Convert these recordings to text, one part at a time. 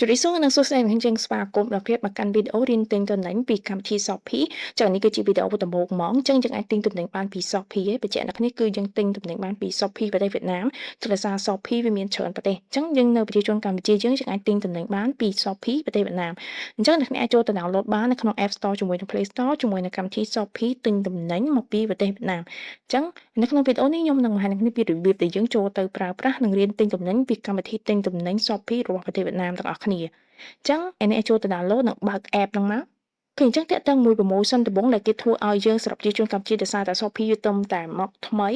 ជម្រាបសួរនិងសួស្តីអ្នកនាងស្វាគមន៍ដល់ភាពមកកាន់វីដេអូរៀនទិញទំនិញពីកម្មវិធី Shopee ចឹងនេះគឺជាវីដេអូដំបូងហ្មងចឹងយើងអាចទិញទំនិញបានពី Shopee ឯងបញ្ជាក់អ្នកគ្នាគឺយើងទិញទំនិញបានពី Shopee ប្រទេសវៀតណាមដោយសារ Shopee វាមានច្រើនប្រទេសចឹងយើងនៅប្រជាជនកម្ពុជាយើងអាចទិញទំនិញបានពី Shopee ប្រទេសវៀតណាមអញ្ចឹងអ្នកគ្នាអាចចូលទៅ download បាននៅក្នុង App Store ជាមួយនឹង Play Store ជាមួយនឹងកម្មវិធី Shopee ទិញទំនិញមកពីប្រទេសវៀតណាមអញ្ចឹងនៅក្នុងវីដេអូនេះខ្ញុំនឹងបង្ហាញអ្នកគ្នាពីរបៀបដែលយើងចូលទៅប្រើប្រាស់និងរៀនទិញទំនិញពីកម្មវិធីទិញទំនិញ Shopee របស់ប្រទេសវៀតណាមទាំងអស់គ្នា ចឹងឯនេះចូលទៅ download និងបើក app ហ្នឹងមកគឺអញ្ចឹងតាក់ទងមួយ promotion ដំបូងដែលគេធ្វើឲ្យយើងសម្រាប់ប្រជាជនកម្ពុជាដោយសារតែ Shopee វាទំតែមកថ្មី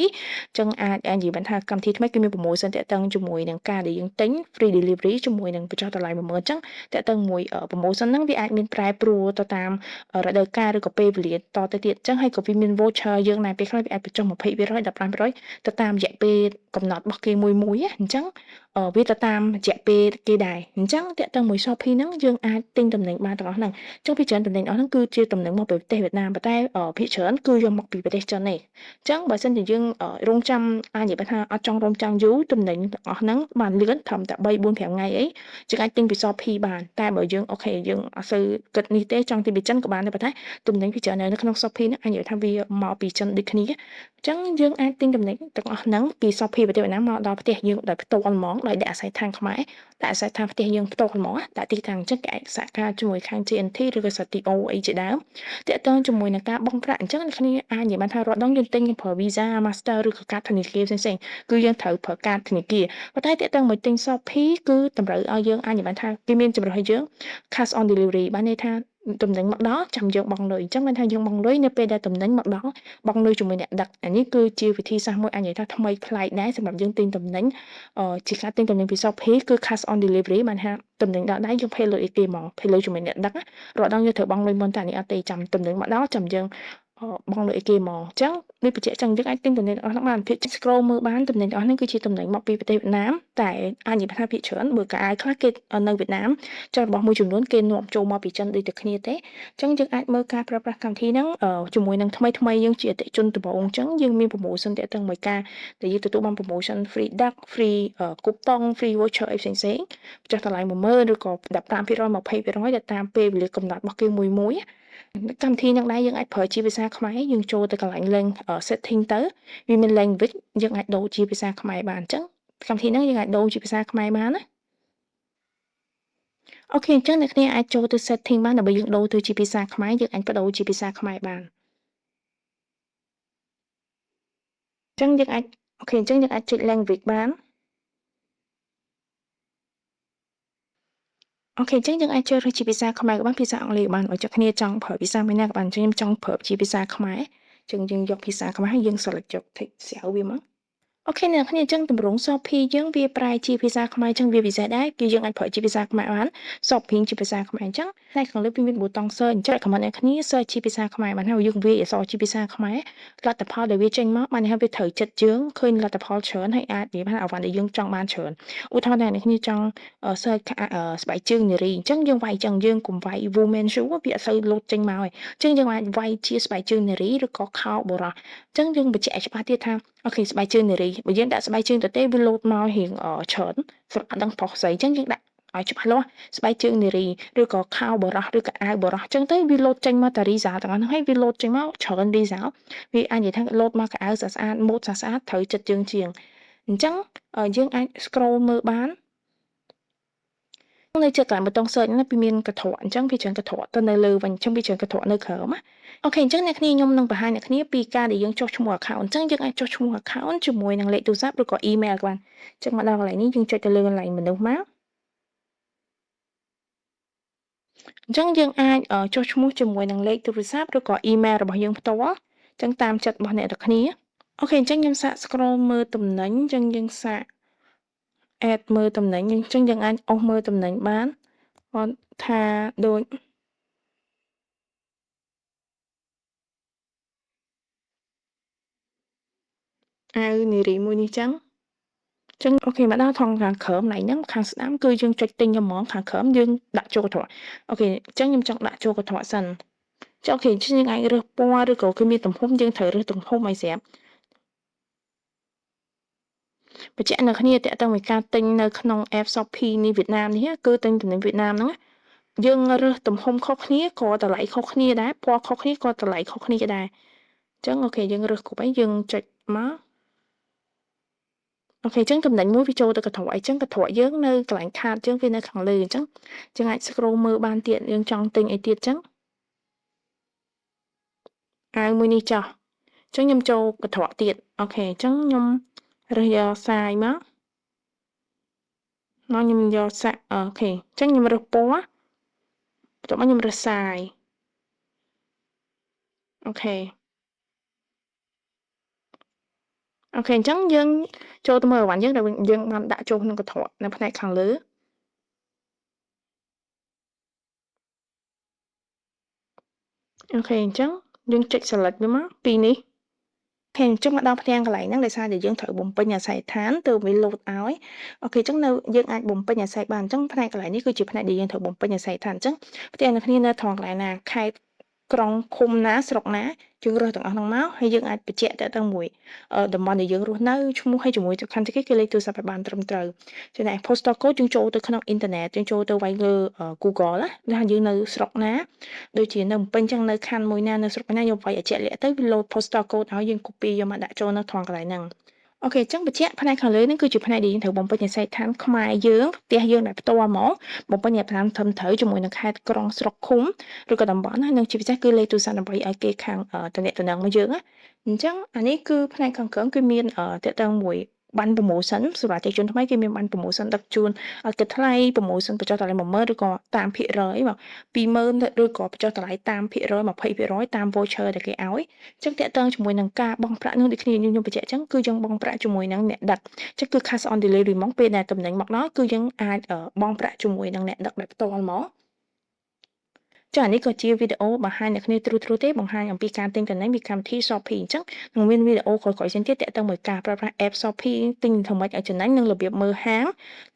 ចឹងអាចនិយាយបានថាកម្មវិធីថ្មីគឺមាន promotion តាក់ទងជាមួយនឹងការដែលយើងទិញ free delivery ជាមួយនឹងបញ្ចុះតម្លៃ 10000 ចឹងតាក់ទងមួយ promotion ហ្នឹងវាអាចមានប្រែប្រួលទៅតាមរដូវកាលឬក៏ពេលវេលាតទៅទៀតចឹងហើយក៏វាមាន voucher យើងដែរពេលខ្លះវាអាចបញ្ចុះ 20% 15% ទៅតាមរយៈពេលកំណត់របស់គេមួយណាអញ្ចឹងវាទៅតាមរយៈពេលគេដែរអញ្ចឹងតាក់ទងមួយ Shopee ហ្នឹងយើងអាចទិញទំនិញបានទាំងអស់ហ្នឹងអញ្ចឹងភាគច្រើនទំនិញអស់ហ្នឹងគឺជាទំនិញមកពីប្រទេសវៀតណាមប៉ុន្តែភាគច្រើនគឺយកមកពីប្រទេសចិនទេអញ្ចឹងបើសិនជាយើងរងចាំអាចនិយាយបានថាអត់ចង់រងចាំយូរទំនិញទាំងអស់ហ្នឹងបានលឿនត្រឹមតែ3 4 5ថ្ងៃអីយើងអាចទិញពី Shopee បានតែបើយើងអូខេយើងអត់សូវគិតនេះទេចង់ទិញពីចិនក៏បានដែរប៉ុន្តែទំនិញភាគច្រើននៅក្នុង Shopee ហ្នឹងអាចនិយាយថាវាមកពីចិនដូចគ្នាអញ្ចឹងយើងអាចទិញទំនិញទាំងអស់ហ្នឹងពី Shopee ប្រទេសវៀតណាមមកដល់ផ្ទះយើងដោយផ្ទាល់ហ្មងដោយដាក់អាស័យដ្ឋានខ្មែរដាក់អាស័យដ្ឋានផ្ទះយើងផ្ទាល់ហ្មងដាក់ទីតាំងអញ្ចឹងគេអាចសហការជាមួយខាង JNT ឬក៏ SATO អីជាដើមតាក់ទងជាមួយនឹងការបង់ប្រាក់អញ្ចឹងអ្នកគ្នាអាចនិយាយបានថារាល់ដងយើងទិញប្រើ Visa Master ឬក៏កាតធនាគារផ្សេងៗគឺយើងត្រូវប្រើកាតធនាគារប៉ុន្តែតាក់ទងមួយទិញ Shopee គឺតម្រូវឲ្យយើងអាចនិយាយបានថាគេមានជំរើសឲ្យយើង cash on delivery បានន័យថាទំនិញមកដល់ចាំយើងបង់លុយអញ្ចឹងបានថាយើងបង់លុយនៅពេលដែលទំនិញមកដល់បង់លុយជាមួយអ្នកដឹកអានេះគឺជាវិធីសាស្ត្រមួយអាចនិយាយថាថ្មីប្លែកដែរសម្រាប់យើងទិញទំនិញជាការទិញទំនិញពី Shopee គឺ cash on delivery បានថាទំនិញដល់ដៃយើង pay លុយឲ្យគេហ្មង pay លុយជាមួយអ្នកដឹករាល់ដងយើងត្រូវបង់លុយមុនតែនេះអត់ទេចាំទំនិញមកដល់ចាំយើងបង់លុយឲ្យគេហ្មងអញ្ចឹងនេះបញ្ជាក់ចឹងយើងអាចទិញទំនិញអស់ហ្នឹងបានភាគ scroll មើលបានទំនិញអស់ហ្នឹងគឺជាទំនិញមកពីប្រទេសវៀតណាមតែអាចនិយាយថាភាគច្រើនបើកាអាវខ្លះគេនៅវៀតណាមចុះរបស់មួយចំនួនគេនាំចូលមកពីចិនដូចតែគ្នាទេអញ្ចឹងយើងអាចមើលការប្រើប្រាស់កម្មវិធីហ្នឹងជាមួយនឹងថ្មីយើងជាអតិជនដំបូងអញ្ចឹងយើងមាន promotion តាក់ទងមួយការដែលយើងទទួលបាន promotion free ដឹក free coupon free voucher អីផ្សេងៗចាស់តម្លៃ 10000 ឬក៏ 15% 20% ទៅតាមពេលវេលាកំណត់របស់គេមួយកម្មវិធីហ្នឹងដែរយើងអាចប្រើជាភាសាខ្មែរយើងចូលទៅកន្លែង link setting ទៅវាមាន language យើងអាចដូរជាភាសាខ្មែរបានអញ្ចឹងកម្មវិធីហ្នឹងយើងអាចដូរជាភាសាខ្មែរបានណាអូខេអញ្ចឹងអ្នកនាងអាចចូលទៅ setting បានដើម្បីយើងដូរទៅជាភាសាខ្មែរយើងអាចបដូរជាភាសាខ្មែរបានអញ្ចឹងយើងអាចអូខេអញ្ចឹងយើងអាចចុច language បានអូខេអញ្ចឹងយើងអាចជ្រើសរើសជាភាសាខ្មែរក៏បានភាសាអង់គ្លេសក៏បានបើចុះគ្នាចង់ប្រើភាសាមួយណាក៏បានអញ្ចឹងខ្ញុំចង់ប្រើជាភាសាខ្មែរអញ្ចឹងយើងយកភាសាខ្មែរហើយយើង select យក tick ស្រាវវាមកអូខេអ្នកគ្នាអញ្ចឹងទម្រង់ Shopee យើងវាប្រែជាភាសាខ្មែរអញ្ចឹងវាពិសេសដែរគឺយើងអាចប្រើជាភាសាខ្មែរបាន Shopping ជាភាសាខ្មែរអញ្ចឹងតែខាងលើវាមានប៊ូតុង search អញ្ចឹង comment អ្នកគ្នា search ជាភាសាខ្មែរបានហើយយើងវាយអក្សរជាភាសាខ្មែរលទ្ធផលដែលវាចេញមកបានហើយវាត្រូវចិត្តយើងឃើញលទ្ធផលច្រើនហើយអាចនិយាយថាអ្វីដែលយើងចង់បានច្រើនឧទាហរណ៍ថាអ្នកគ្នាចង់ search ស្បែកជើងនារីអញ្ចឹងយើងវាយអញ្ចឹងយើងកុំវាយ woman shoe វាអត់សូវលោតចេញមកទេអញ្ចឹងយើងអាចវាយជាស្បែកជើងនារីឬក៏ខោបុរសអញ្ចឹងយើងបញ្ជាក់ឲ្យច្បាស់ទៀតថាអូខេស្បែកជើងនារីបើយើងដាក់ស្បែកជើងទទេវាលោតមករៀងច្រើនស្រអត់ដឹងប្រុសស្រីអញ្ចឹងយើងដាក់ឲ្យច្បាស់លាស់ស្បែកជើងនារីឬក៏ខោបុរសឬក៏អាវបុរសអញ្ចឹងទៅវាលោតចេញមកតារីសាទាំងអស់ហ្នឹងហើយវាលោតចេញមកច្រើនរីសាវាអាចនិយាយថាលោតមកកៅអៅស្អាតម៉ូតស្អាតត្រូវចិត្តយើងជាងអញ្ចឹងយើងអាច scroll មើលបាននៅជើងកន្លែងប៊ូតុង search ហ្នឹងវាមានកន្ត្រកអញ្ចឹងវាច្រើនកន្ត្រកទៅនៅលើវិញអញ្ចឹងវាច្រើនកន្ត្រកនៅក្រោមណាអូខេអញ្ចឹងអ្នកគ្នាខ្ញុំនឹងបង្ហាញអ្នកគ្នាពីការដែលយើងចុះឈ្មោះ account អញ្ចឹងយើងអាចចុះឈ្មោះ account ជាមួយនឹងលេខទូរស័ព្ទឬក៏ email ក៏បានអញ្ចឹងមកដល់កន្លែងនេះយើងចុចទៅលើកន្លែងមនុស្សមកអញ្ចឹងយើងអាចចុះឈ្មោះជាមួយនឹងលេខទូរស័ព្ទឬក៏ email របស់យើងផ្ទាល់អញ្ចឹងតាមចិត្តរបស់អ្នកទាំងគ្នាអូខេអញ្ចឹងខ្ញុំសាក scroll មើលតំណែងអញ្ចឹងយើងសាក add មើលតំណែងអញ្ចឹងយើងអាចអុសមើលតំណែងបានគាត់ថាដូចអាវនារីមួយនេះចឹងចឹងអូខេមកដល់ថងខាងក្រោមកន្លែងហ្នឹងខាងស្ដាំគឺយើងចុចទិញហ្មងខាងក្រោមយើងដាក់ចូលកន្ត្រកអូខេអញ្ចឹងខ្ញុំចង់ដាក់ចូលកន្ត្រកសិនចុះអូខេអញ្ចឹងយើងអាចរើសពណ៌ឬក៏គឺមានទំហំយើងត្រូវរើសទំហំឲ្យស្រាប់ បញ្ជាក់អ្នកគ្នាតាក់ទងvớiការទិញនៅក្នុង app Shopee នេះវៀតណាមនេះគឺទិញទំនិញវៀតណាមហ្នឹងយើងរើសទំហំខុសគ្នាក៏តម្លៃខុសគ្នាដែរពណ៌ខុសគ្នាក៏តម្លៃខុសគ្នាដែរអញ្ចឹងអូខេយើងរើសគ្រប់ហើយយើងចុចមកអូខេអញ្ចឹងចំណេញមួយវាចូលទៅកន្ត្រកអញ្ចឹងកន្ត្រកយើងនៅកន្លែងខាតយើងវានៅខាងលើអញ្ចឹងយើងអាច scroll មើលបានទៀតយើងចង់ទិញអីទៀតអញ្ចឹងអាវមួយនេះចោះអញ្ចឹងខ្ញុំចូលកន្ត្រកទៀតអូខេអញ្ចឹងខ្ញុំរើសយកសាយមកខ្ញុំយកសាក់អូខេអញ្ចឹងខ្ញុំរើសពណ៌បន្ទាប់មកខ្ញុំរើសសាយអូខេអូខេអញ្ចឹងយើងចូលទៅមើលអីវ៉ាន់យើងដែលយើងបានដាក់ចូលក្នុងកន្ត្រកនៅផ្នែកខាងលើអូខេអញ្ចឹងយើងចុច select វាមកពីនេះខេអញ្ចឹងមកដល់ផ្ទាំងកន្លែងហ្នឹងដោយសារតែយើងត្រូវបំពេញអាស័យដ្ឋានទើបវាលោតឲ្យអូខេអញ្ចឹងនៅយើងអាចបំពេញអាស័យបានអញ្ចឹងផ្នែកកន្លែងនេះគឺជាផ្នែកដែលយើងត្រូវបំពេញអាស័យដ្ឋានអញ្ចឹងផ្ទាំងអ្នកគ្នានៅត្រង់កន្លែងណាខេត្តក្រុងឃុំណាស្រុកណាយើងរើសទាំងអស់ហ្នឹងមកហើយយើងអាចបញ្ជាក់តទៅមួយតំបន់ដែលយើងរស់នៅឈ្មោះហើយជាមួយសំខាន់ជាងគេគឺលេខទូរស័ព្ទឲ្យបានត្រឹមត្រូវចំណែក postal code យើងចូលទៅក្នុងអ៊ីនធឺណិតយើងចូលទៅវាយលើ Google ណាថាយើងនៅស្រុកណាដូចជានៅភ្នំពេញចឹងនៅខណ្ឌមួយណានៅស្រុកណាយើងវាយឲ្យជាក់លាក់ទៅវា load postal code ឲ្យយើង copy យកមកដាក់ចូលនៅត្រង់កន្លែងហ្នឹងអូខេអញ្ចឹងបញ្ជាក់ផ្នែកខាងលើនេះគឺជាផ្នែកដែលយើងត្រូវបំពេញអាស័យដ្ឋានខ្មែរយើងផ្ទះយើងដែលផ្ទាល់ហ្មងបំពេញអាស័យដ្ឋានត្រឹមត្រូវជាមួយនឹងខេត្តក្រុងស្រុកឃុំឬក៏តំបន់ហើយនិងជាពិសេសគឺលេខទូរស័ព្ទដើម្បីឲ្យគេខាងតំណែងមកយើងណាអញ្ចឹងអានេះគឺផ្នែកខាងក្រោមគឺមានតកតងមួយបាន promotion សម្រាប់អតិថិជនថ្មីគេមានបាន promotion ដឹកជូនឲ្យគិតថ្លៃ promotion បញ្ចុះតម្លៃ 10000 ឬក៏តាមភាគរយមក20000ឬក៏បញ្ចុះតម្លៃតាមភាគរយ 20% តាម voucher ដែលគេឲ្យអញ្ចឹងតកតងជាមួយនឹងការបង់ប្រាក់នោះដូចគ្នាខ្ញុំបញ្ជាក់អញ្ចឹងគឺយើងបង់ប្រាក់ជាមួយនឹងអ្នកដឹកអញ្ចឹងគឺ cash on delivery ហ្មងពេលដែលតំណែងមកដល់គឺយើងអាចបង់ប្រាក់ជាមួយនឹងអ្នកដឹកដោយផ្ទាល់ហ្មងចា៎នេះក៏ជាវីដេអូបង្ហាញអ្នកគ្នាទ្រុសទេបង្ហាញអំពីការទិញតំណែងពីកម្មវិធី Shopee អញ្ចឹងនឹងមានវីដេអូក្រោយៗផ្សេងទៀតតាក់ទងមួយការប្រើប្រាស់ app Shopee ទិញធ្វើម៉េចឲ្យចំណេញនិងរបៀបមើលហាង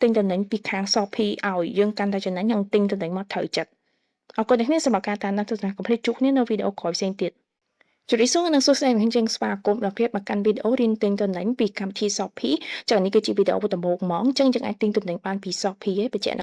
ទិញតំណែងពីខាង Shopee ឲ្យយើងកាន់តែចំណេញនិងទិញតំណែងមកត្រូវចិត្តអរគុណអ្នកគ្នាសម្រាប់ការតាមដានទស្សនាកុំភ្លេចជួបគ្នានៅវីដេអូក្រោយផ្សេងទៀតជម្រាបសួរនិងសួស្តីអ្នកនាងស្វាគមន៍ដល់ភាពមកកាន់វីដេអូរៀនទិញតំណែងពីកម្មវិធី Shopee ចា៎នេះគឺជាវីដេអូដំបូងហ្មងអញ្ចឹងយើងអាចទិញតំណែងបានពី Shopee ឯងបញ្ជាក់